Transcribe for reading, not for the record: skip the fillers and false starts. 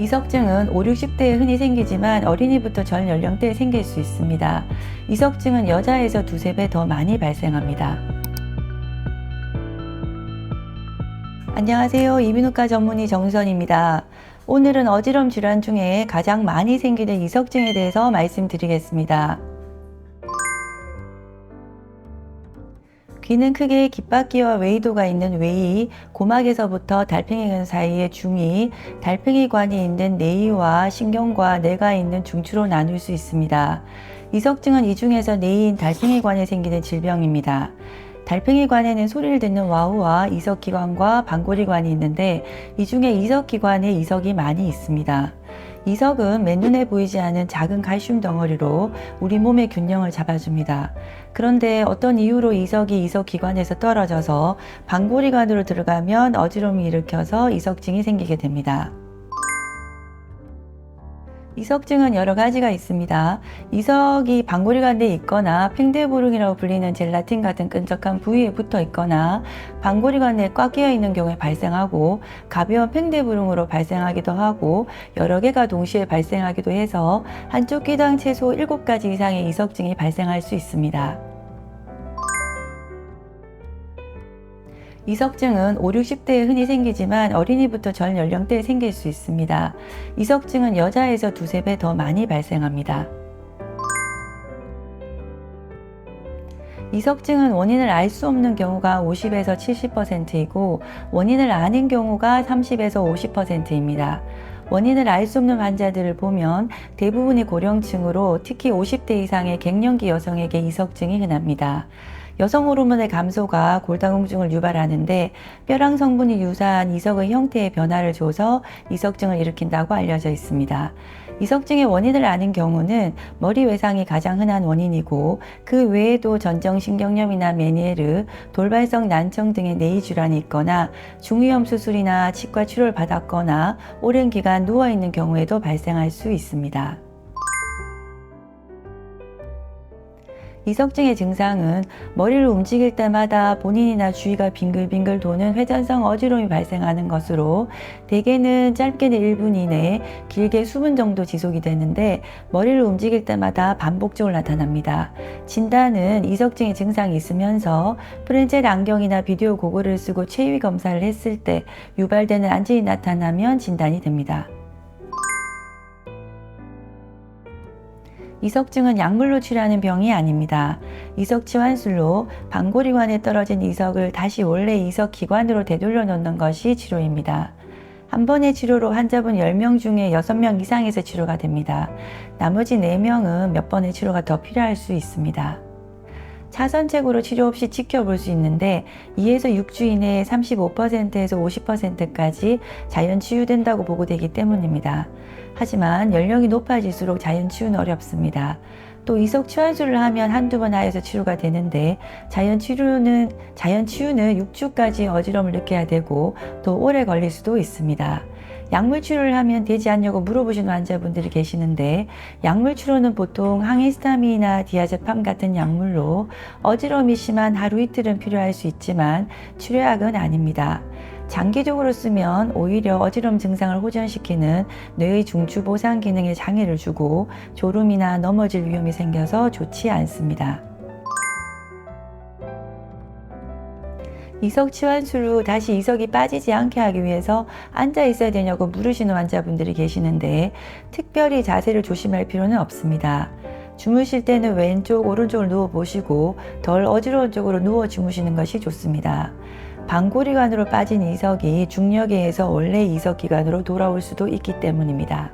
이석증은 5, 60대에 흔히 생기지만 어린이부터 전 연령대에 생길 수 있습니다. 이석증은 여자에서 두세 배 더 많이 발생합니다. 안녕하세요. 이비인후과 전문의 정선입니다. 오늘은 어지럼 질환 중에 가장 많이 생기는 이석증에 대해서 말씀드리겠습니다. 귀는 크게 귓바퀴와 웨이도가 있는 웨이, 고막에서부터 달팽이관 사이의 중위, 달팽이관이 있는 내이와 신경과 뇌가 있는 중추로 나눌 수 있습니다. 이석증은 이 중에서 내이인 달팽이관에 생기는 질병입니다. 달팽이관에는 소리를 듣는 와우와 이석기관과 방골이관이 있는데 이 중에 이석기관에 이석이 많이 있습니다. 이석은 맨눈에 보이지 않은 작은 칼슘 덩어리로 우리 몸의 균형을 잡아줍니다. 그런데 어떤 이유로 이석이 이석기관에서 떨어져서 방골이관으로 들어가면 어지러움을 일으켜서 이석증이 생기게 됩니다. 이석증은 여러 가지가 있습니다. 이석이 방골이관 내에 있거나 팽대부릉이라고 불리는 젤라틴 같은 끈적한 부위에 붙어 있거나 방골이관 내에 꽉 끼어 있는 경우에 발생하고 가벼운 팽대부릉으로 발생하기도 하고 여러 개가 동시에 발생하기도 해서 한쪽 귀당 최소 7가지 이상의 이석증이 발생할 수 있습니다. 이석증은 5, 60대에 흔히 생기지만 어린이부터 전 연령대에 생길 수 있습니다. 이석증은 여자에서 두세 배 더 많이 발생합니다. 이석증은 원인을 알 수 없는 경우가 50에서 70%이고 원인을 아는 경우가 30에서 50%입니다. 원인을 알 수 없는 환자들을 보면 대부분이 고령층으로 특히 50대 이상의 갱년기 여성에게 이석증이 흔합니다. 여성 호르몬의 감소가 골다공증을 유발하는데 뼈랑 성분이 유사한 이석의 형태의 변화를 줘서 이석증을 일으킨다고 알려져 있습니다. 이석증의 원인을 아는 경우는 머리 외상이 가장 흔한 원인이고 그 외에도 전정신경염이나 메니에르, 돌발성 난청 등의 내이 질환이 있거나 중이염 수술이나 치과 치료를 받았거나 오랜 기간 누워있는 경우에도 발생할 수 있습니다. 이석증의 증상은 머리를 움직일 때마다 본인이나 주위가 빙글빙글 도는 회전성 어지러움이 발생하는 것으로 대개는 짧게는 1분 이내, 길게 수분 정도 지속이 되는데 머리를 움직일 때마다 반복적으로 나타납니다. 진단은 이석증의 증상이 있으면서 프렌젤 안경이나 비디오 고글을 쓰고 체위 검사를 했을 때 유발되는 안진이 나타나면 진단이 됩니다. 이석증은 약물로 치료하는 병이 아닙니다. 이석 치환술로 방골이관에 떨어진 이석을 다시 원래 이석 기관으로 되돌려 놓는 것이 치료입니다. 한 번의 치료로 환자분 10명 중에 6명 이상에서 치료가 됩니다. 나머지 4명은 몇 번의 치료가 더 필요할 수 있습니다. 차선책으로 치료 없이 지켜볼 수 있는데 2에서 6주 이내에 35%에서 50%까지 자연 치유된다고 보고되기 때문입니다. 하지만 연령이 높아질수록 자연 치유는 어렵습니다. 또 이석 치환술을 하면 한두 번 하여서 치료가 되는데 자연 치유는 6주까지 어지러움을 느껴야 되고 더 오래 걸릴 수도 있습니다. 약물 치료를 하면 되지 않냐고 물어보시는 환자분들이 계시는데 약물 치료는 보통 항히스타민이나 디아제팜 같은 약물로 어지러움이 심한 하루 이틀은 필요할 수 있지만 치료약은 아닙니다. 장기적으로 쓰면 오히려 어지러움 증상을 호전시키는 뇌의 중추 보상 기능에 장애를 주고 졸음이나 넘어질 위험이 생겨서 좋지 않습니다. 이석 치환술 후 다시 이석이 빠지지 않게 하기 위해서 앉아 있어야 되냐고 물으시는 환자분들이 계시는데 특별히 자세를 조심할 필요는 없습니다. 주무실 때는 왼쪽, 오른쪽을 누워 보시고 덜 어지러운 쪽으로 누워 주무시는 것이 좋습니다. 방골이관으로 빠진 이석이 중력에 의해서 원래 이석기관으로 돌아올 수도 있기 때문입니다.